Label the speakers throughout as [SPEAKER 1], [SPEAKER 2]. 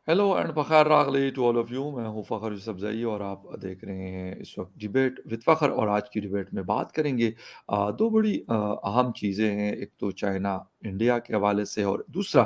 [SPEAKER 1] Hello and बख़ैर रागली to all of you. मैं हूँ फ़खर यूसुफ़ज़ई और आप देख रहे हैं इस वक्त डिबेट विद फ़खर। और आज की डिबेट में बात करेंगे दो बड़ी अहम चीज़ें हैं। एक तो चाइना इंडिया के हवाले से और दूसरा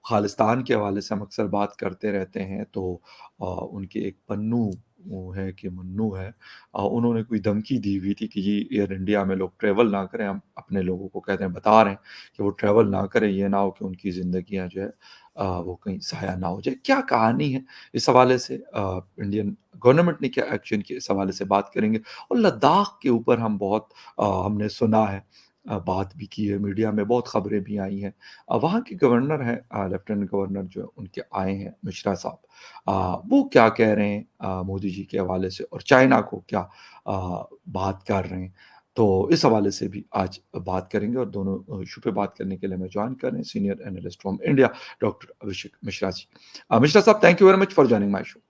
[SPEAKER 1] खालिस्तान के हवाले से हम अक्सर बात करते रहते हैं। तो उनके एक पन्नू वो है कि मन्नू है, उन्होंने कोई धमकी दी हुई थी कि जी एयर इंडिया में लोग ट्रैवल ना करें। हम अपने लोगों को कहते हैं, बता रहे हैं कि वो ट्रैवल ना करें, ये ना हो कि उनकी ज़िंदगियाँ जो है वो कहीं ज़ाया ना हो जाए। क्या कहानी है इस हवाले से, इंडियन गवर्नमेंट ने क्या एक्शन किया, इस हवाले से बात करेंगे। और लद्दाख के ऊपर हम बहुत हमने सुना है, बात भी की है, मीडिया में बहुत खबरें भी आई हैं। वहाँ के गवर्नर हैं, लेफ्टिनेंट गवर्नर जो है उनके आए हैं मिश्रा साहब। वो क्या कह रहे हैं मोदी जी के हवाले से, और चाइना को क्या बात कर रहे हैं। तो इस हवाले से भी आज बात करेंगे। और दोनों इश्यू पे बात करने के लिए हमें जॉइन कर रहे हैं senior analyst from India doctor Abhishek Mishra ji. Mishra साहब, thank you very much for joining my show.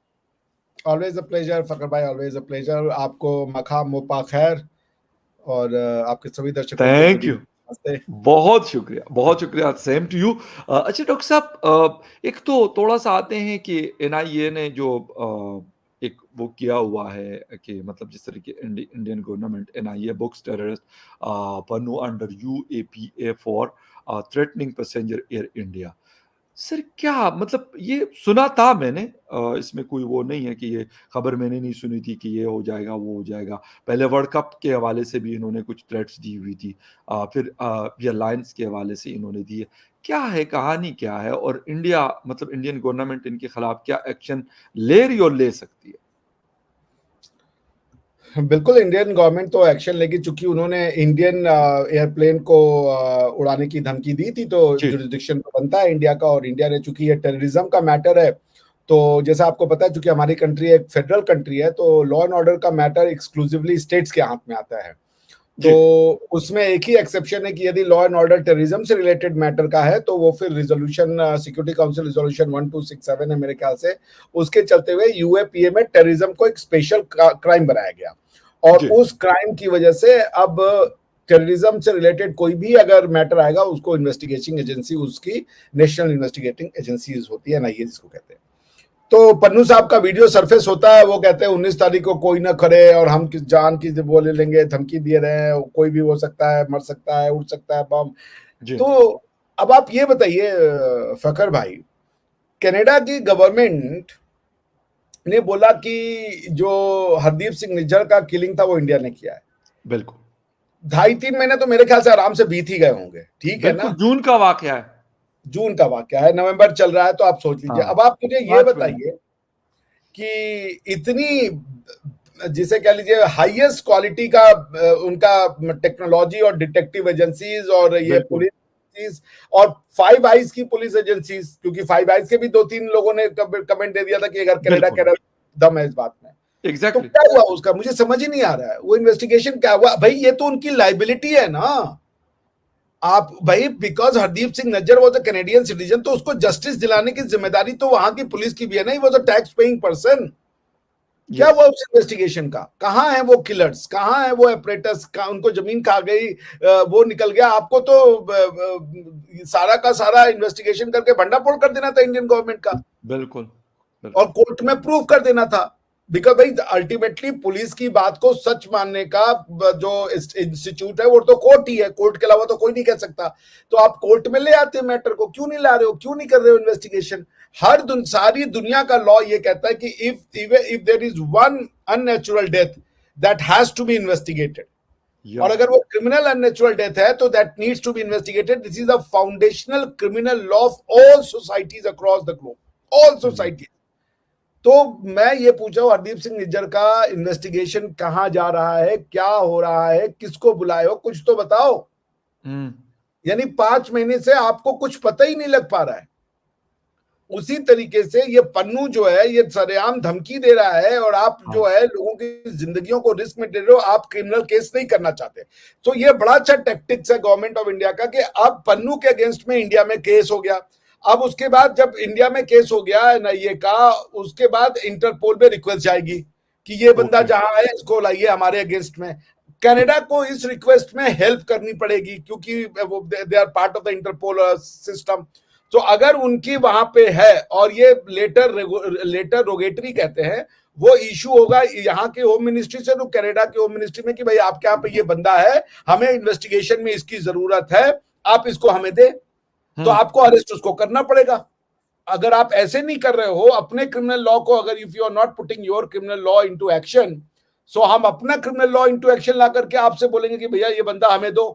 [SPEAKER 2] Always a pleasure Fakhar भाई, ऑलवेज अ प्लेजर। आपको मखा मोपा खैर और आपके सभी दर्शकों को
[SPEAKER 1] थैंक
[SPEAKER 2] गुड
[SPEAKER 1] यू,
[SPEAKER 2] इवनिंग, नमस्ते।
[SPEAKER 1] बहुत शुक्रिया, बहुत शुक्रिया। Same to you. अच्छा डॉक्टर साहब, एक तो थोड़ा-सा आते हैं कि एनआईए ने जो एक वो किया हुआ है कि मतलब जिस तरह की Indian government NIA books terrorist Pannu under UAPA for threatening passenger air India. Sir क्या मतलब, ये सुना था मैंने, इसमें कोई वो नहीं है कि ये खबर मैंने नहीं सुनी थी कि ये हो जाएगा, वो हो जाएगा। पहले वर्ल्ड कप के हवाले से भी इन्होंने कुछ थ्रेट्स दी हुई थी। फिर एयरलाइंस के हवाले से इन्होंने दी है। क्या है, कहानी क्या है? और इंडिया मतलब इंडियन गवर्नमेंट इनके खिलाफ क्या एक्शन ले रही और ले सकती है?
[SPEAKER 2] बिल्कुल, इंडियन गवर्नमेंट तो एक्शन लेगी, चूंकि उन्होंने इंडियन एयरप्लेन को उड़ाने की धमकी दी थी, तो
[SPEAKER 1] जी,
[SPEAKER 2] जुरिडिक्शन तो बनता है इंडिया का। और इंडिया ने, चूंकि ये टेररिज्म का मैटर है, तो जैसा आपको पता है, चूंकि हमारी कंट्री एक फेडरल कंट्री है, तो लॉ एंड ऑर्डर का मैटर एक्सक्लूसिवली स्टेट्स के हाथ में आता है। तो
[SPEAKER 1] जी,
[SPEAKER 2] उसमें एक ही एक्सेप्शन है कि यदि लॉ एंड ऑर्डर टेररिज्म से रिलेटेड मैटर का है, तो वो फिर रिजोल्यूशन, सिक्योरिटी काउंसिल रिजोल्यूशन 1267 है मेरे ख्याल से, उसके चलते हुए यूएपीए में टेररिज्म को एक स्पेशल क्राइम बनाया गया। और
[SPEAKER 1] जी।
[SPEAKER 2] उस क्राइम की वजह से अब टेररिज्म से रिलेटेड कोई भी अगर मैटर आएगा, उसको इन्वेस्टिगेटिंग एजेंसी, उसकी नेशनल इन्वेस्टिगेटिंग एजेंसीज होती है, एनआईए जिसको कहते हैं। तो पन्नू साहब का वीडियो सरफेस होता है, वो कहते हैं 19 तारीख को कोई ना खड़े और हम किस जान की वो ले लेंगे, धमकी दिए रहे हैं, कोई भी हो सकता है, मर सकता है, उड़ सकता है बम।
[SPEAKER 1] जी,
[SPEAKER 2] तो अब आप ये बताइए फकर भाई, कनाडा की गवर्नमेंट ने बोला कि जो हरदीप सिंह निज्जर का किलिंग था वो इंडिया ने किया है।
[SPEAKER 1] बिल्कुल।
[SPEAKER 2] 2.5-3 महीने तो मेरे ख्याल से आराम से बीत ही गए होंगे, ठीक है
[SPEAKER 1] बिल्कुल,
[SPEAKER 2] ना।
[SPEAKER 1] जून का वाकया है।
[SPEAKER 2] जून का वाकया है, नवंबर चल रहा है, तो आप सोच लीजिए।
[SPEAKER 1] हाँ,
[SPEAKER 2] अब आप मुझे ये
[SPEAKER 1] 5 महीने।
[SPEAKER 2] बताइए कि इतनी, जिसे कह लीजिए हाईएस्ट क्वालिटी का उनका टेक्नोलॉजी और डिटेक्टिव एजेंसीज और ये
[SPEAKER 1] बिल्कुल,
[SPEAKER 2] पुलिस और फाइव आइज की पुलिस एजेंसीज, क्योंकि फाइव आइज के भी 2-3 लोगों ने कमेंट दे दिया था कि अगर कनाडा
[SPEAKER 1] बिल्कुल।
[SPEAKER 2] कह रहा है, दम है इस बात में। तो
[SPEAKER 1] एग्ज़ैक्टली।
[SPEAKER 2] क्या हुआ उसका, मुझे समझ ही नहीं आ रहा है। वो इन्वेस्टिगेशन क्या हुआ भाई? ये तो उनकी लाइबिलिटी है ना। आप भाई, because Hardeep Singh Nijjar was a Canadian citizen, तो उसको जस्टिस दिलाने की जिम्मेदारी तो वहां की पुलिस की भी है ना। He was a tax paying person. क्या
[SPEAKER 1] यस।
[SPEAKER 2] हुआ उस इन्वेस्टिगेशन का? कहाँ है वो किलर्स, कहाँ है वो ऑपरेटर्स का? उनको जमीन खा गई, वो निकल गया। आपको तो सारा का सारा इन्वेस्टिगेशन करके भंडाफोड़ कर देना था इंडियन गवर्नमेंट का,
[SPEAKER 1] बिल्कुल,
[SPEAKER 2] और
[SPEAKER 1] बिल्कुल।
[SPEAKER 2] कोर्ट में प्रूव कर देना था। बिकॉज भाई अल्टीमेटली पुलिस की बात को सच मानने का जो इंस्टीट्यूट है वो तो कोर्ट ही है, कोर्ट के अलावा तो कोई नहीं कह सकता। तो आप कोर्ट में ले आते हैं मैटर को, क्यों नहीं ला रहे हो, क्यों नहीं कर रहे हो इन्वेस्टिगेशन? सारी दुनिया का लॉ ये कहता है कि if there is one unnatural death, that has to be investigated.
[SPEAKER 1] या
[SPEAKER 2] और अगर वो क्रिमिनल अननेचुरल डेथ है, तो that needs to be investigated. This is a foundational criminal law of all societies across the globe, all
[SPEAKER 1] जी।
[SPEAKER 2] Societies. तो मैं ये पूछा हूं, हरदीप सिंह निज्जर का इन्वेस्टिगेशन कहां जा रहा है, क्या हो रहा है, किसको बुलाए हो, कुछ तो बताओ।
[SPEAKER 1] हुँ,
[SPEAKER 2] यानी 5 महीने से आपको कुछ पता ही नहीं लग पा रहा है। उसी तरीके से ये पन्नू जो है, ये सरेआम धमकी दे रहा है, और आप
[SPEAKER 1] हाँ,
[SPEAKER 2] जो है लोगों की जिंदगियों को रिस्क में दे रहे हो। आप क्रिमिनल केस नहीं करना चाहते। तो ये बड़ा अच्छा टैक्टिक्स है गवर्नमेंट ऑफ इंडिया का कि अब पन्नू के अगेंस्ट में इंडिया में केस हो गया। अब उसके बाद जब इंडिया में केस हो गया एनआईए का, उसके बाद इंटरपोल में रिक्वेस्ट जाएगी कि ये बंदा
[SPEAKER 1] ओके,
[SPEAKER 2] जहां है इसको लाइए हमारे अगेंस्ट में। कनाडा को इस रिक्वेस्ट में हेल्प करनी पड़ेगी, क्योंकि they are part of the Interpol system. तो अगर उनकी वहां पे है और ये लेटर रोगेटरी कहते हैं, वो इशू होगा यहाँ के होम मिनिस्ट्री से तो कनाडा के होम मिनिस्ट्री में कि भाई आपके यहाँ पे ये बंदा है, हमें इन्वेस्टिगेशन में इसकी जरूरत है, आप इसको हमें दे, तो आपको अरेस्ट उसको करना पड़ेगा। अगर आप ऐसे नहीं कर रहे हो अपने क्रिमिनल लॉ को, अगर if you are not putting your criminal law into action, सो हम अपना क्रिमिनल लॉ इनटू एक्शन ला करके आपसे बोलेंगे कि भैया ये बंदा हमें दो,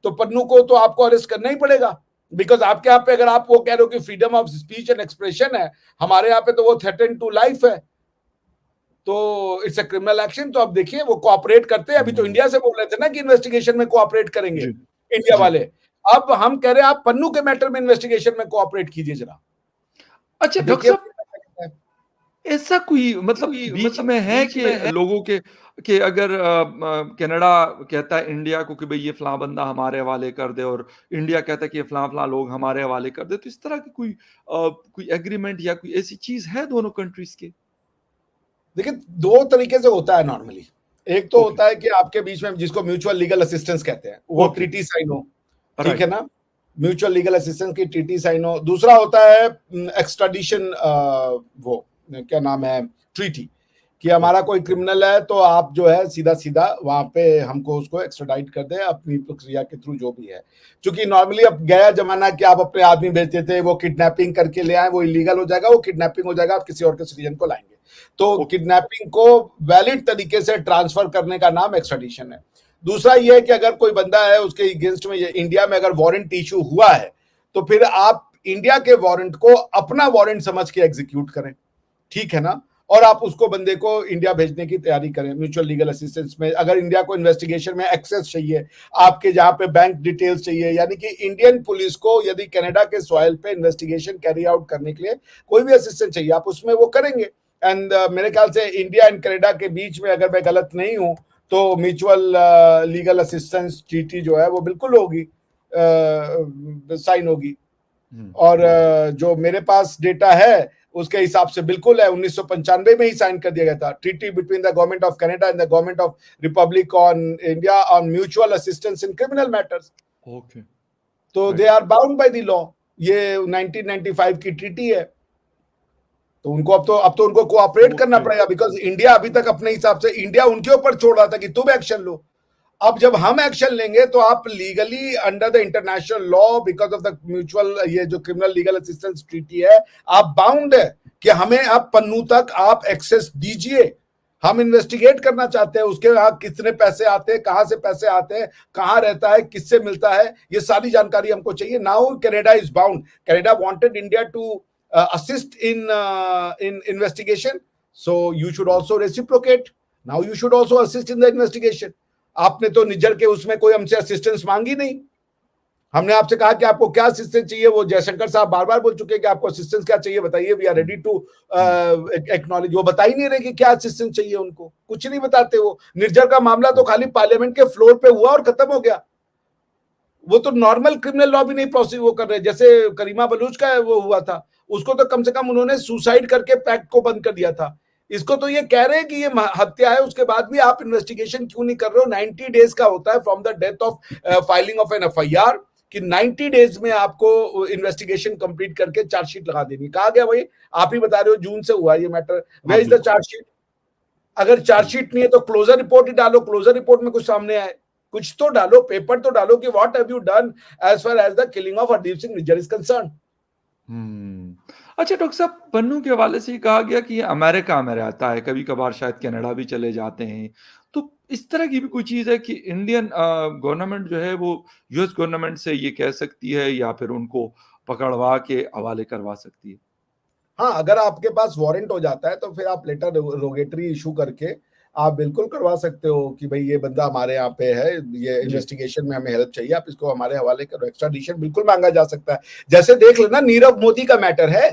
[SPEAKER 2] तो पन्नू को तो आपको अरेस्ट करना ही पड़ेगा। बिकॉज आपके यहाँ पे अगर आप वो कह रहे हो कि freedom of speech and expression है, हमारे यहाँ पे तो वो थ्रेटन टू लाइफ है, तो इट्स अ क्रिमिनल एक्शन। तो अब देखिए वो कोऑपरेट करते हैं, अभी तो इंडिया से बोल रहे थे ना कि इन्वेस्टिगेशन में कोऑपरेट करेंगे
[SPEAKER 1] जी,
[SPEAKER 2] इंडिया
[SPEAKER 1] जी।
[SPEAKER 2] वाले, अब हम कह रहे हैं आप पन्नू के मैटर में इन्वेस्टिगेशन में कोऑपरेट कीजिए जरा।
[SPEAKER 1] अच्छा डॉक्टर
[SPEAKER 2] देखिए
[SPEAKER 1] साहब, ऐसा कोई मतलब बीच में है कि लोगों के कि अगर कनाडा कहता है इंडिया को कि भई ये फलाँ बंदा हमारे हवाले कर दे और इंडिया कहता है कि ये फलाँ-फलाँ लोग हमारे हवाले कर दे, तो इस तरह की कोई एग्रीमेंट या कोई ऐसी चीज़ है दोनों कंट्रीज़ की?
[SPEAKER 2] देखिए दो तरीके से होता है नॉर्मली। एक तो
[SPEAKER 1] ओके,
[SPEAKER 2] होता है कि आपके बीच में जिसको म्यूचुअल लीगल असिस्टेंस कहते हैं, वो
[SPEAKER 1] ओके,
[SPEAKER 2] ट्रीटी साइन हो, ठीक है
[SPEAKER 1] राइट,
[SPEAKER 2] ना? म्यूचुअल लीगल असिस्टेंस की ट्रीटी साइन हो। दूसरा होता है एक्स्ट्राडिशन, वो क्या नाम है, ट्रीटी, कि हमारा
[SPEAKER 1] ओके,
[SPEAKER 2] कोई क्रिमिनल है तो आप जो है सीधा सीधा वहां पे हमको उसको एक्स्ट्राडाइट कर दे अपनी प्रक्रिया के थ्रू जो भी है। क्योंकि नॉर्मली अब गया जमाना कि आप अपने आदमी भेजते थे, वो किडनैपिंग करके ले आए, वो इलीगल हो जाएगा, वो किडनैपिंग हो जाएगा, आप किसी और के सिटीजन को लाएंगे। तो
[SPEAKER 1] ओके,
[SPEAKER 2] किडनैपिंग को वैलिड तरीके से ट्रांसफर करने का नाम एक्स्ट्राडिशन है। दूसरा ये है कि अगर कोई बंदा है उसके अगेंस्ट में इंडिया में अगर वारंट इशू हुआ है, तो फिर आप इंडिया के वारंट को अपना वारंट समझ के एग्जीक्यूट करें, ठीक है ना? और आप उसको बंदे को इंडिया भेजने की तैयारी करें म्यूचुअल लीगल असिस्टेंस में। अगर इंडिया को इन्वेस्टिगेशन में एक्सेस चाहिए, आपके जहां पे बैंक डिटेल्स चाहिए, यानी कि इंडियन पुलिस को यदि कनाडा के सॉइल पे इन्वेस्टिगेशन कैरी आउट करने के लिए कोई भी असिस्टेंस चाहिए, आप उसमें वो करेंगे। एंड मेरे ख्याल से इंडिया एंड कनाडा के बीच में, अगर मैं गलत नहीं हूं, तो म्यूचुअल लीगल असिस्टेंस ट्रीटी जो है वो बिल्कुल होगी, साइन होगी।
[SPEAKER 1] हुँ,
[SPEAKER 2] और जो मेरे पास डेटा है उसके हिसाब से बिल्कुल है, 1995 में ही साइन कर दिया गया था, treaty between the government of Canada and the government of republic on India on mutual assistance in criminal matters.
[SPEAKER 1] Okay,
[SPEAKER 2] तो they
[SPEAKER 1] right,
[SPEAKER 2] are bound by the law. ये 1995 की ट्रीटी है, तो उनको अब तो उनको कोऑपरेट करना
[SPEAKER 1] ओके,
[SPEAKER 2] पड़ेगा, बिकॉज इंडिया अभी तक अपने हिसाब से इंडिया उनके ऊपर छोड़ रहा था कि तुम एक्शन लो। अब जब हम एक्शन लेंगे तो आप legally under the international law, because of the mutual, ये जो क्रिमिनल लीगल असिस्टेंस ट्रीटी है, आप बाउंड है कि हमें आप पन्नू तक आप एक्सेस दीजिए। हम इन्वेस्टिगेट करना चाहते हैं उसके यहाँ कितने पैसे आते हैं, कहां से पैसे आते हैं, कहां रहता है, किससे मिलता है, ये सारी जानकारी हमको चाहिए। Now Canada is bound, Canada wanted India to assist in investigation, so you should also reciprocate. Now you should also assist in the investigation. आपने तो निज्जर के उसमें कोई हमसे असिस्टेंस मांगी नहीं। हमने आपसे कहा कि आपको क्या असिस्टेंस चाहिए, वो जयशंकर साहब बार बार बोल चुके हैं कि आपको असिस्टेंस क्या चाहिए बताइए, we are
[SPEAKER 1] hmm,
[SPEAKER 2] ready to
[SPEAKER 1] hmm,
[SPEAKER 2] acknowledge. वो बता ही नहीं रहे कि क्या असिस्टेंस चाहिए, उनको कुछ नहीं बताते। वो निर्जर का मामला तो
[SPEAKER 1] हुँ,
[SPEAKER 2] खाली पार्लियामेंट के फ्लोर पे हुआ और खत्म हो गया। वो तो नॉर्मल क्रिमिनल लॉ भी नहीं प्रोसीड वो कर रहे, जैसे करीमा बलूच का वो हुआ था, उसको तो कम से कम उन्होंने सुसाइड करके पैक्ट को बंद कर दिया था। इसको तो ये कह रहे हैं कि ये हत्या है, उसके बाद भी आप इन्वेस्टिगेशन क्यों नहीं कर रहे हो? 90 डेज का होता है from the death of filing of an FIR, कि 90 डेज में आपको इन्वेस्टिगेशन कंप्लीट करके चार्जशीट लगा देनी। कहा गया भाई, आप ही बता रहे हो जून से हुआ ये मैटर,
[SPEAKER 1] हाँ,
[SPEAKER 2] वेयर इज द
[SPEAKER 1] बिल्कुल,
[SPEAKER 2] चार्जशीट? अगर
[SPEAKER 1] हुँ,
[SPEAKER 2] चार्जशीट नहीं है तो क्लोजर रिपोर्ट ही डालो, क्लोजर रिपोर्ट में कुछ सामने आए, कुछ तो डालो, पेपर तो डालो कि what have you done as far as the killing of Hardeep Singh Nijjar is concern.
[SPEAKER 1] हुँ। अच्छा डॉक्टर साहब, पन्नू के हवाले से ये कहा गया कि ये अमेरिका में रहता है, कभी-कभार शायद कनाडा भी चले जाते हैं। तो इस तरह की भी कोई चीज़ है कि इंडियन गवर्नमेंट जो है वो यूएस गवर्नमेंट से ये कह सकती है या फिर उनको पकड़वा के हवाले करवा सकती है?
[SPEAKER 2] हाँ, अगर आपके पास वारंट हो जाता है तो फिर आप लेटर रोगेटरी इशू करके आप बिल्कुल करवा सकते हो कि भाई ये बंदा हमारे यहाँ पे है, ये
[SPEAKER 1] जी,
[SPEAKER 2] इन्वेस्टिगेशन में हमें हेल्प चाहिए, आप इसको हमारे हवाले करो। एक्स्ट्राडिशन बिल्कुल मांगा जा सकता है। जैसे देख लेना, नीरव मोदी का मैटर है।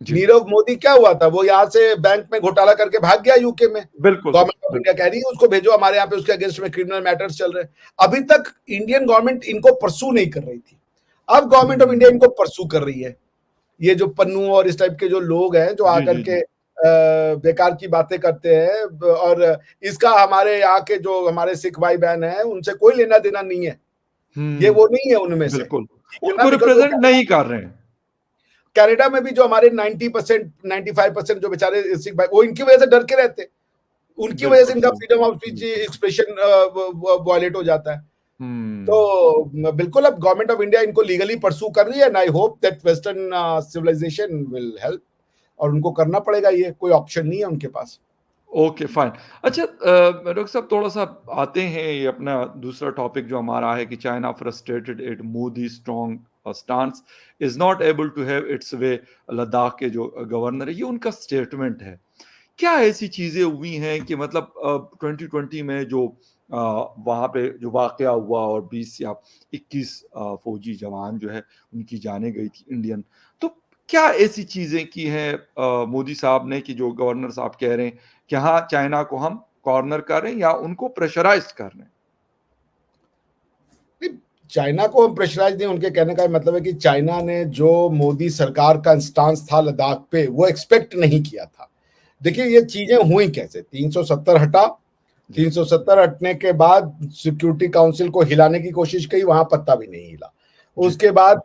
[SPEAKER 1] जी।
[SPEAKER 2] नीरव मोदी क्या हुआ था, वो यहाँ से बैंक में घोटाला करके भाग गया यूके में।
[SPEAKER 1] बिल्कुल सर,
[SPEAKER 2] गवर्नमेंट ऑफ इंडिया
[SPEAKER 1] बिल्कुल।
[SPEAKER 2] कह रही है उसको भेजो हमारे यहाँ पे, उसके अगेंस्ट में क्रिमिनल मैटर्स चल रहे हैं। अभी तक इंडियन गवर्नमेंट इनको परसू नहीं कर रही थी, अब गवर्नमेंट ऑफ इंडिया
[SPEAKER 1] हुँ।
[SPEAKER 2] इनको परसू कर रही है। ये जो पन्नू और इस टाइप के जो लोग हैं जो
[SPEAKER 1] जी,
[SPEAKER 2] आकर
[SPEAKER 1] जी,
[SPEAKER 2] के
[SPEAKER 1] जी।
[SPEAKER 2] बेकार की बातें करते हैं, और इसका हमारे यहाँ के जो हमारे सिख भाई बहन हैं उनसे कोई लेना देना नहीं है। ये
[SPEAKER 1] हुँ,
[SPEAKER 2] वो नहीं है उनमें से,
[SPEAKER 1] बिल्कुल।
[SPEAKER 2] ठीक है ना?
[SPEAKER 1] उनको
[SPEAKER 2] बिकॉज वो
[SPEAKER 1] रिप्रेज़ेंट नहीं कर रहे हैं।
[SPEAKER 2] कनाडा में भी जो हमारे 90% 95% जो बेचारे सिख भाई, वो इनकी वजह से डर के रहते, उनकी वजह से
[SPEAKER 1] बिल्कुल
[SPEAKER 2] इनका
[SPEAKER 1] सही,
[SPEAKER 2] फ्रीडम ऑफ स्पीच
[SPEAKER 1] बिल्कुल सही।
[SPEAKER 2] एक्सप्रेशन वायलेट हो जाता है।
[SPEAKER 1] हुँ।
[SPEAKER 2] तो बिल्कुल अब गवर्नमेंट ऑफ इंडिया इनको लीगली परसू कर रही है, and I hope that western civilisation will help, और उनको करना पड़ेगा, ये कोई ऑप्शन नहीं है उनके पास।
[SPEAKER 1] Okay, fine. अच्छा डॉक्टर साहब थोड़ा-सा आते हैं ये अपना दूसरा टॉपिक जो हमारा है कि China frustrated at Modi strong stance is not able to have its way Ladakh के जो गवर्नर है, ये उनका स्टेटमेंट है। क्या ऐसी चीज़ें हुई हैं कि मतलब 2020 में जो वहाँ पे जो वाक़या हुआ और 20 या 21 फ़ौजी जवान जो है उनकी जानें गई थी इंडियन। तो क्या ऐसी चीज़ें की हैं मोदी साहब ने कि जो गवर्नर साहब कह रहे हैं कि हाँ, चाइना को हम कॉर्नर कर रहे हैं या उनको प्रेशराइज़्ड कर रहे हैं?
[SPEAKER 2] नहीं, चाइना को हम प्रेशराइज नहीं, उनके कहने का मतलब है कि चाइना ने जो मोदी सरकार का स्टांस था लद्दाख पे, वो एक्सपेक्ट नहीं किया था। देखिए ये चीजें हुई कैसे, 370 हटा,
[SPEAKER 1] जी,
[SPEAKER 2] 370 हटने के बाद सिक्योरिटी काउंसिल को हिलाने की कोशिश की, वहां पत्ता भी नहीं हिला।
[SPEAKER 1] जी।
[SPEAKER 2] उसके बाद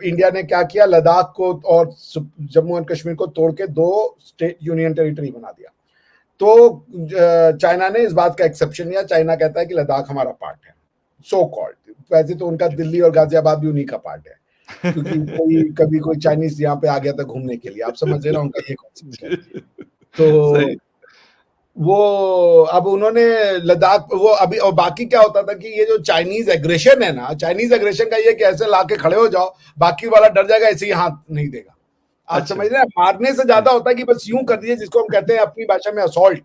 [SPEAKER 2] इंडिया ने क्या किया, लद्दाख को और जम्मू एंड कश्मीर को तोड़ के 2 स्टेट यूनियन टेरिटरी बना दिया। तो चाइना ने इस बात का एक्सेप्शन लिया, चाइना कहता है कि लद्दाख हमारा पार्ट है, सो कॉल्ड। वैसे तो उनका
[SPEAKER 1] जी।
[SPEAKER 2] दिल्ली और गाजियाबाद भी उन्हीं का पार्ट है, क्योंकि कोई कभी कोई चाइनीज यहाँ पे आ गया था घूमने के लिए, आप समझ रहे ना उनका ये कॉन्सेप्ट है।
[SPEAKER 1] जी। सही।
[SPEAKER 2] तो वो अब उन्होंने लद्दाख वो अभी, और बाकी क्या होता था कि ये जो चाइनीज एग्रेशन है ना, चाइनीज एग्रेशन का ये कि ऐसे लाके खड़े हो जाओ, बाकी वाला डर जाएगा, ऐसे ही हाथ नहीं देगा। आप
[SPEAKER 1] अच्छा।
[SPEAKER 2] समझ रहे हैं, मारने से
[SPEAKER 1] जी,
[SPEAKER 2] ज्यादा होता है कि बस यूं कर दीजिए, जिसको हम कहते हैं अपनी भाषा में असॉल्ट।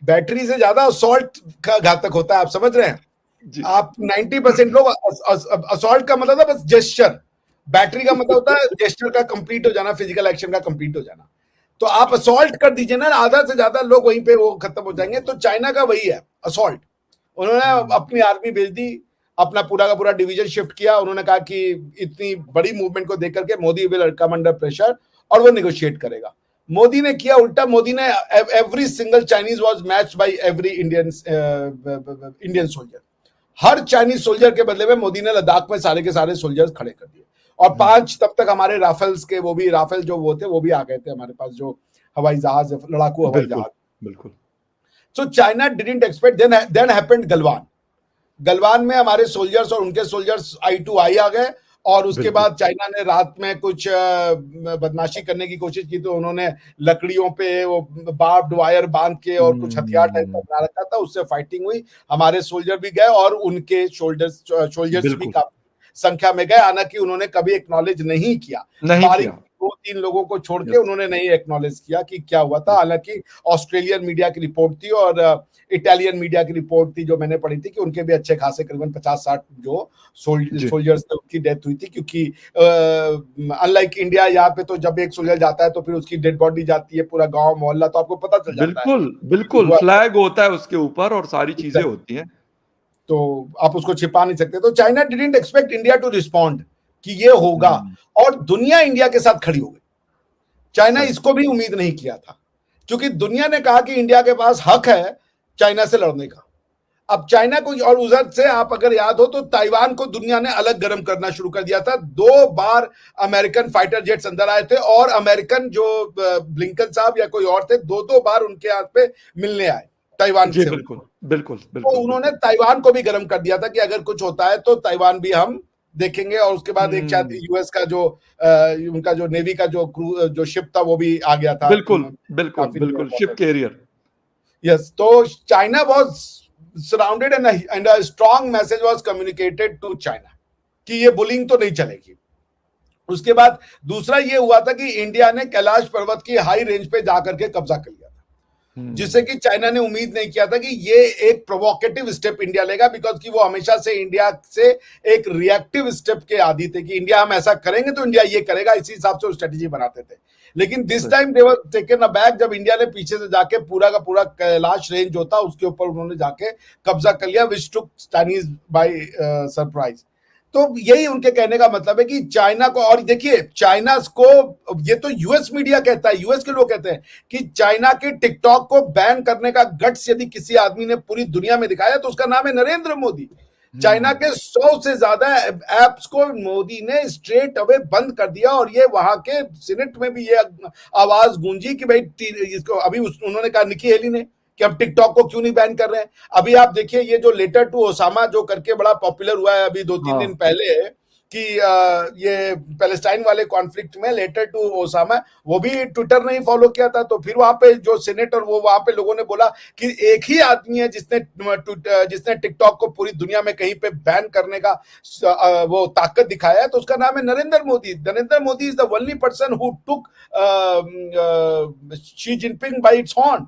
[SPEAKER 2] बैटरी से ज्यादा असॉल्ट का घातक होता है, आप समझ रहे हैं।
[SPEAKER 1] जी।
[SPEAKER 2] आप 90% लोग असॉल्ट का मतलब था बस जेस्चर, बैटरी का मतलब होता है जेस्चर का कंप्लीट हो जाना, फिजिकल एक्शन का कंप्लीट हो जाना। तो आप असॉल्ट कर दीजिए ना, आधा से ज्यादा लोग वहीं पे वो खत्म हो जाएंगे। तो चाइना का वही है, असॉल्ट। उन्होंने
[SPEAKER 1] हुँ,
[SPEAKER 2] अपनी आर्मी भेज दी, अपना पूरा का पूरा डिवीजन शिफ्ट किया। उन्होंने कहा कि इतनी बड़ी मूवमेंट को देख करके Modi will come under pressure और वो निगोशिएट करेगा। मोदी ने किया उल्टा, मोदी ने every single Chinese was matched by every Indian Indian soldier. हर चाइनीज सोल्जर के बदले में मोदी ने लद्दाख में सारे के सारे सोल्जर्स खड़े कर दिए। और
[SPEAKER 1] हुँ।
[SPEAKER 2] 5 तब तक हमारे राफेल्स के, वो भी राफेल जो वो थे, वो भी आ गए थे हमारे पास, जो हवाई जहाज, लड़ाकू हवाई
[SPEAKER 1] बिल्कुल,
[SPEAKER 2] जहाज।
[SPEAKER 1] बिल्कुल।
[SPEAKER 2] So China didn't expect, then happened Galwan. Galwan में हमारे सोल्जर्स और उनके सोल्जर्स आई टू आई आ गए। और उसके
[SPEAKER 1] बिल्कुल।
[SPEAKER 2] बाद चाइना ने रात में कुछ बदमाशी करने की कोशिश की, तो उन्होंने लकड़ियों पे वो बार्ब्ड वायर बांध के और कुछ हथियार टाइप का
[SPEAKER 1] हुँ,
[SPEAKER 2] बना रखा था, उससे फाइटिंग हुई। हमारे सोल्जर भी गए और उनके सोल्जर्स भी
[SPEAKER 1] बिल्कुल,
[SPEAKER 2] काफी संख्या में गए, हालांकि उन्होंने कभी एक्नॉलेज नहीं किया।
[SPEAKER 1] नहीं
[SPEAKER 2] बारीक
[SPEAKER 1] किया।
[SPEAKER 2] 2-3 लोगों को छोड़ के
[SPEAKER 1] यस,
[SPEAKER 2] उन्होंने नहीं एक्नॉलेज किया कि क्या हुआ था।
[SPEAKER 1] यस।
[SPEAKER 2] हालांकि ऑस्ट्रेलियन मीडिया की रिपोर्ट थी और इटालियन मीडिया की रिपोर्ट थी जो मैंने पढ़ी थी, कि उनके भी अच्छे खासे करीबन 50-60 जो
[SPEAKER 1] जी,
[SPEAKER 2] सोल्जर्स थे उनकी डेथ हुई थी। क्योंकि अनलाइक इंडिया, यहाँ पे तो जब एक सोल्जर जाता है तो फिर उसकी डेड बॉडी जाती है, पूरा गांव मोहल्ला तो आपको पता चल जाता है
[SPEAKER 1] बिल्कुल,
[SPEAKER 2] कि
[SPEAKER 1] बिल्कुल,
[SPEAKER 2] हुआ
[SPEAKER 1] फ्लैग होता है उसके ऊपर और सारी चीज़ें
[SPEAKER 2] क्या।
[SPEAKER 1] होती हैं।
[SPEAKER 2] तो आप उसको छिपा नहीं सकते। तो China didn't expect India to respond कि ये होगा,
[SPEAKER 1] हुँ,
[SPEAKER 2] और दुनिया इंडिया के साथ खड़ी हो गई। चाइना
[SPEAKER 1] सही।
[SPEAKER 2] इसको भी उम्मीद नहीं किया था, क्योंकि दुनिया ने कहा कि इंडिया के पास हक है चाइना से लड़ने का। अब चाइना को, और उधर से आप अगर याद हो तो ताइवान को दुनिया ने अलग गर्म करना शुरू कर दिया था। 2 बार अमेरिकन फाइटर जेट्स अंदर आए थे, और अमेरिकन जो ब्लिंकन साहब या कोई और थे, 2-2 बार उनके हाथ पे मिलने आए ताइवान
[SPEAKER 1] जी,
[SPEAKER 2] से
[SPEAKER 1] बिल्कुल,
[SPEAKER 2] उनको।
[SPEAKER 1] बिल्कुल,
[SPEAKER 2] तो
[SPEAKER 1] बिल्कुल,
[SPEAKER 2] उन्होंने
[SPEAKER 1] बिल्कुल।
[SPEAKER 2] ताइवान को भी गर्म कर दिया था कि अगर कुछ होता है तो ताइवान भी हम देखेंगे। और उसके बाद एक शायद
[SPEAKER 1] हुँ,
[SPEAKER 2] यूएस का जो उनका जो नेवी का जो शिप था वो भी आ गया था
[SPEAKER 1] बिल्कुल, बिल्कुल,
[SPEAKER 2] काफी नियर
[SPEAKER 1] बिल्कुल, शिप
[SPEAKER 2] बॉर्डर।
[SPEAKER 1] कैरियर।
[SPEAKER 2] यस, तो China was surrounded, and a strong message was communicated to China कि ये बुलिंग तो नहीं चलेगी। उसके बाद दूसरा ये हुआ था कि इंडिया ने कैलाश पर्वत की हाई रेंज पे जाकर के कब्जा कर लिया था, जिससे
[SPEAKER 1] हुँ,
[SPEAKER 2] कि चाइना ने उम्मीद नहीं किया था कि ये एक प्रोवोकेटिव स्टेप इंडिया लेगा, बिकॉज कि वो हमेशा से इंडिया से एक रिएक्टिव स्टेप के आदी थे कि इंडिया हम ऐसा करेंगे तो इंडिया ये करेगा, इसी हिसाब से वो स्ट्रेटेजी बनाते थे। लेकिन दिस
[SPEAKER 1] सही।
[SPEAKER 2] Time they were taken a back, जब इंडिया ने पीछे से जाके पूरा का पूरा कैलाश रेंज जो था उसके ऊपर उन्होंने जाके कब्जा कर लिया, विच टुक चाइनीज बाय सरप्राइज। तो यही उनके कहने का मतलब है कि चाइना को, और देखिए चाइना को, ये तो यूएस मीडिया कहता है, यूएस के लोग कहते हैं कि चाइना के टिकटॉक को बैन करने का गट्स यदि किसी आदमी ने पूरी दुनिया में दिखाया तो उसका नाम है नरेंद्र मोदी। चाइना
[SPEAKER 1] हुँ।
[SPEAKER 2] के 100 से ज्यादा ऐप्स को मोदी ने स्ट्रेट अवे बंद कर दिया, और ये वहां के सीनेट में भी ये आवाज गूंजी कि भाई इसको अभी उन्होंने कहा, निकी हेली ने, कि हम टिकटॉक को क्यों नहीं बैन कर रहे हैं। अभी आप देखिए ये जो लेटर टू ओसामा जो करके बड़ा पॉपुलर हुआ है अभी 2-3 दिन
[SPEAKER 1] हाँ।
[SPEAKER 2] पहले, कि ये पैलेस्टाइन वाले कॉन्फ्लिक्ट में लेटर टू ओसामा, वो भी ट्विटर नहीं फॉलो किया था। तो फिर वहां पे जो सीनेट और वो वहां पे लोगों ने बोला कि एक ही आदमी है जिसने टिकटॉक को पूरी दुनिया में कहीं पे बैन करने का वो ताकत दिखाया है, तो उसका नाम है Narendra Modi. Narendra Modi is the only person who took Xi Jinping bye it's horn.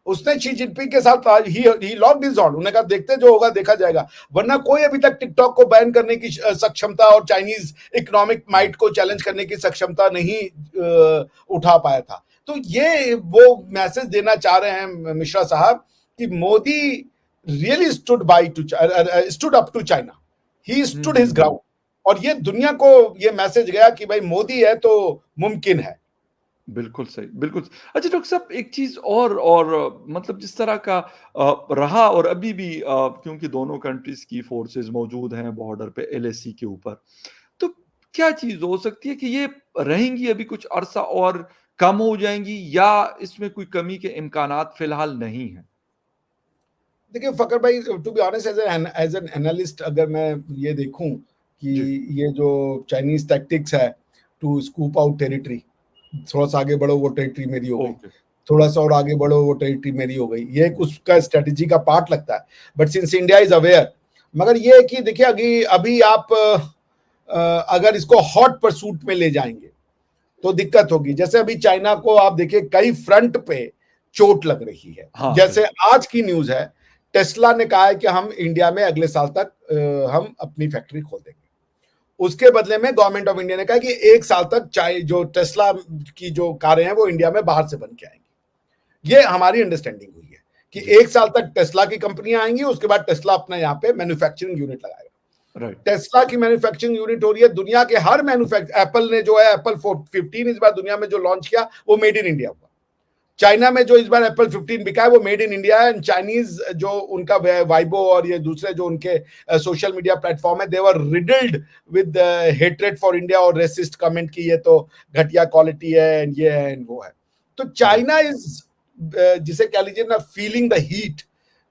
[SPEAKER 2] उसने शी जिनपिंग के साथ ही लॉक्ड हिज हॉर्न। उन्होंने कहा देखते जो होगा देखा जाएगा, वरना कोई अभी तक टिकटॉक को बैन करने की सक्षमता और चाइनीज इकोनॉमिक माइट को चैलेंज करने की सक्षमता नहीं उठा पाया था। तो ये वो मैसेज देना चाह रहे हैं मिश्रा साहब कि Modi really stood up to China, he stood his
[SPEAKER 1] hmm.
[SPEAKER 2] Ground. और ये दुनिया को ये मैसेज गया कि भाई मोदी है तो मुमकिन है।
[SPEAKER 1] बिल्कुल सही, बिल्कुल। अच्छा डॉक्टर साहब एक चीज़ और मतलब जिस तरह का रहा और अभी भी क्योंकि दोनों कंट्रीज़ की फ़ोर्सेज़ मौजूद हैं बॉर्डर पे एलएसी के ऊपर, तो क्या चीज़ हो सकती है कि ये रहेंगी अभी कुछ अरसा और कम हो जाएँगी या इसमें कोई कमी के इम्कानात फ़िलहाल नहीं हैं?
[SPEAKER 2] देखिए फ़कर भाई, to be honest as an analyst अगर मैं ये देखूँ कि
[SPEAKER 1] जी,
[SPEAKER 2] ये जो चाइनीज़ टैक्टिक्स है टू स्कूप आउट टेरिटरी, थोड़ा-सा आगे बढ़ो वो टेरिटरी मेरी हो गई,
[SPEAKER 1] ओके।
[SPEAKER 2] थोड़ा-सा और आगे बढ़ो वो टेरिटरी मेरी हो गई। ये एक
[SPEAKER 1] हुँ,
[SPEAKER 2] उसका स्ट्रैटेजी का पार्ट लगता है। But since India is aware, मगर ये है कि देखिए अभी अभी आप अगर इसको हॉट परसूट में ले जाएँगे तो दिक्कत होगी। जैसे अभी चाइना को आप देखिए कई फ्रंट पे चोट लग रही है।
[SPEAKER 1] हाँ,
[SPEAKER 2] जैसे
[SPEAKER 1] बिल्कुल।
[SPEAKER 2] आज की न्यूज़ है, टेस्ला ने कहा है कि हम इंडिया में अगले साल तक हम अपनी फैक्ट्री खोल देंगे। उसके बदले में गवर्नमेंट ऑफ इंडिया ने कहा कि 1 साल तक जो टेस्ला की जो कारें हैं वो इंडिया में बाहर से बन के आएँगी। ये हमारी अंडरस्टैंडिंग हुई है कि
[SPEAKER 1] जी,
[SPEAKER 2] 1 साल तक टेस्ला की कंपनियां आएँगी, उसके बाद टेस्ला अपना यहाँ पे मैन्युफैक्चरिंग यूनिट लगाएगा।
[SPEAKER 1] राइट।
[SPEAKER 2] टेस्ला की मैन्युफैक्चरिंग यूनिट हो रही है, दुनिया के हर एप्पल ने जो है एप्पल 15 इस बार दुनिया में जो लॉन्च किया वो मेड इन इंडिया हुआ। चाइना में जो इस बार एप्पल 15 बिका है वो मेड इन इंडिया है। एंड चाइनीज जो उनका वाइबो और ये दूसरे जो उनके सोशल मीडिया प्लेटफॉर्म है, they were riddled with hatred for India और रेसिस्ट कमेंट की ये तो घटिया क्वालिटी है एंड ये है एंड वो है। तो
[SPEAKER 1] राइट।
[SPEAKER 2] चाइना इज जिसे कह लीजिए ना फीलिंग द हीट,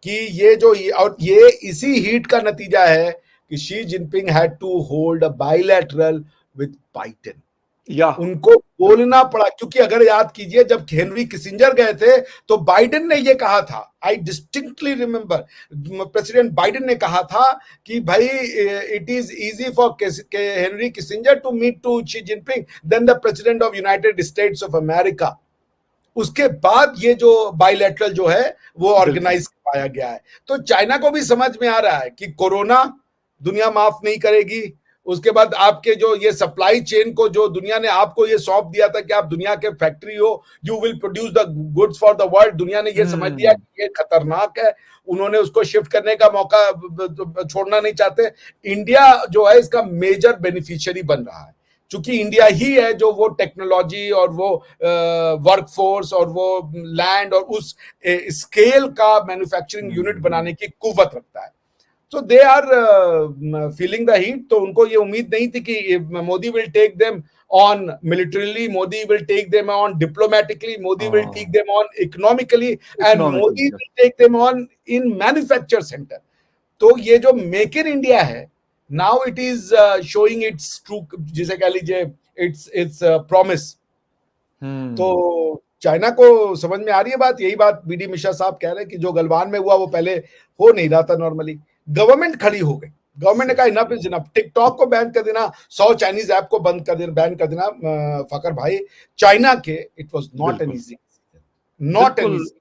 [SPEAKER 2] कि ये जो और ये इसी हीट का नतीजा है कि Xi Jinping had to hold a bilateral with Biden.
[SPEAKER 1] या
[SPEAKER 2] उनको
[SPEAKER 1] बिल्कुल।
[SPEAKER 2] बोलना पड़ा, क्योंकि अगर याद कीजिए जब हेनरी किसिंजर गए थे तो बाइडेन ने ये कहा था, I distinctly remember, President Biden ने कहा था कि भाई it is easy for Henry Kissinger to meet to Xi Jinping than the President of United States of America. उसके बाद ये जो बाइलेटरल जो है वो
[SPEAKER 1] बिल्कुल।
[SPEAKER 2] ऑर्गेनाइज पाया गया है। तो चाइना को भी समझ में आ रहा है कि कोरोना दुनिया माफ नहीं करेगी। उसके बाद आपके जो ये सप्लाई चेन को जो दुनिया ने आपको ये सौंप दिया था कि आप दुनिया के फैक्ट्री हो, you will produce the goods for the world, दुनिया ने ये समझ लिया
[SPEAKER 1] हुँ,
[SPEAKER 2] कि ये खतरनाक है। उन्होंने उसको शिफ्ट करने का मौका छोड़ना नहीं चाहते। इंडिया जो है इसका मेजर बेनिफिशियरी बन रहा है, चूंकि इंडिया ही है जो वो टेक्नोलॉजी और वो वर्कफोर्स और वो लैंड और उस स्केल का मैन्युफैक्चरिंग यूनिट
[SPEAKER 1] हुँ।
[SPEAKER 2] बनाने की कुव्वत रखता है। तो they are feeling the heat. तो उनको ये उम्मीद नहीं थी कि Modi will take them on militarily, Modi will take them on diplomatically, Modi will take
[SPEAKER 1] हाँ,
[SPEAKER 2] them on economically, and
[SPEAKER 1] economically
[SPEAKER 2] Modi
[SPEAKER 1] yes.
[SPEAKER 2] Will take them on in manufacture center. तो ये जो मेक इन इंडिया है, now it is showing its true, जिसे कह लीजिए it's promise.
[SPEAKER 1] हुँ,
[SPEAKER 2] तो China को समझ में आ रही है बात। यही बात बीडी मिश्रा साहब कह रहे हैं कि जो गलवान में हुआ वो पहले हो नहीं रहा था नॉर्मली। गवर्नमेंट खड़ी हो गई, गवर्नमेंट ने
[SPEAKER 1] सही।
[SPEAKER 2] कहा इनफ इज इनफ, टिकटॉक को बैन कर देना, 100 चाइनीज ऐप को बंद कर देना, बैन कर देना। फकर भाई, चाइना के इट वाज नॉट एन
[SPEAKER 1] बिल्कुल,
[SPEAKER 2] इजी, नॉट एन
[SPEAKER 1] बिल्कुल।
[SPEAKER 2] Easy.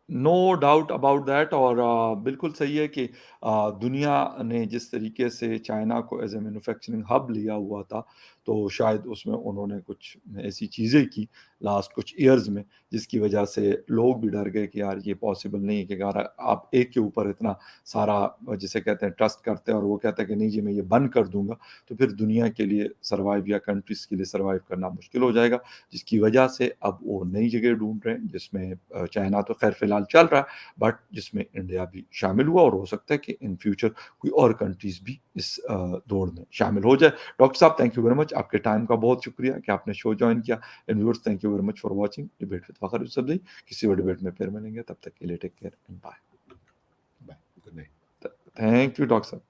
[SPEAKER 1] No doubt about that और बिल्कुल सही है कि दुनिया ने जिस तरीके से चाइना को एज ए मैन्युफैक्चरिंग हब लिया हुआ था, तो शायद उसमें उन्होंने कुछ ऐसी चीज़ें की लास्ट कुछ ईयर्स में, जिसकी वजह से लोग भी डर गए कि यार ये पॉसिबल नहीं है कि अगर आप एक के ऊपर इतना सारा जिसे कहते हैं ट्रस्ट करते हैं और वो कहता है कि नहीं जी मैं ये बंद कर दूँगा, तो फिर दुनिया के लिए सर्वाइव या कंट्रीज़ के लिए सर्वाइव करना मुश्किल हो जाएगा। जिसकी वजह से अब वो नई जगह ढूँढ रहे हैं, जिसमें चाइना तो ख़ैर फ़िलहाल चल रहा है, बट जिसमें इंडिया भी शामिल हुआ और हो सकता है कि इन फ्यूचर कोई और कंट्रीज़ भी इस दौड़ में शामिल हो जाए। डॉक्टर साहब थैंक यू वेरी मच, आपके टाइम का बहुत शुक्रिया कि आपने शो जॉइन किया। And viewers thank you very much for watching debate with Fakhar Yousafzai. किसी और डिबेट में फिर मिलेंगे, तब तक के लिए take care and bye.
[SPEAKER 2] Bye, good night.
[SPEAKER 1] Thank you doctor साहब।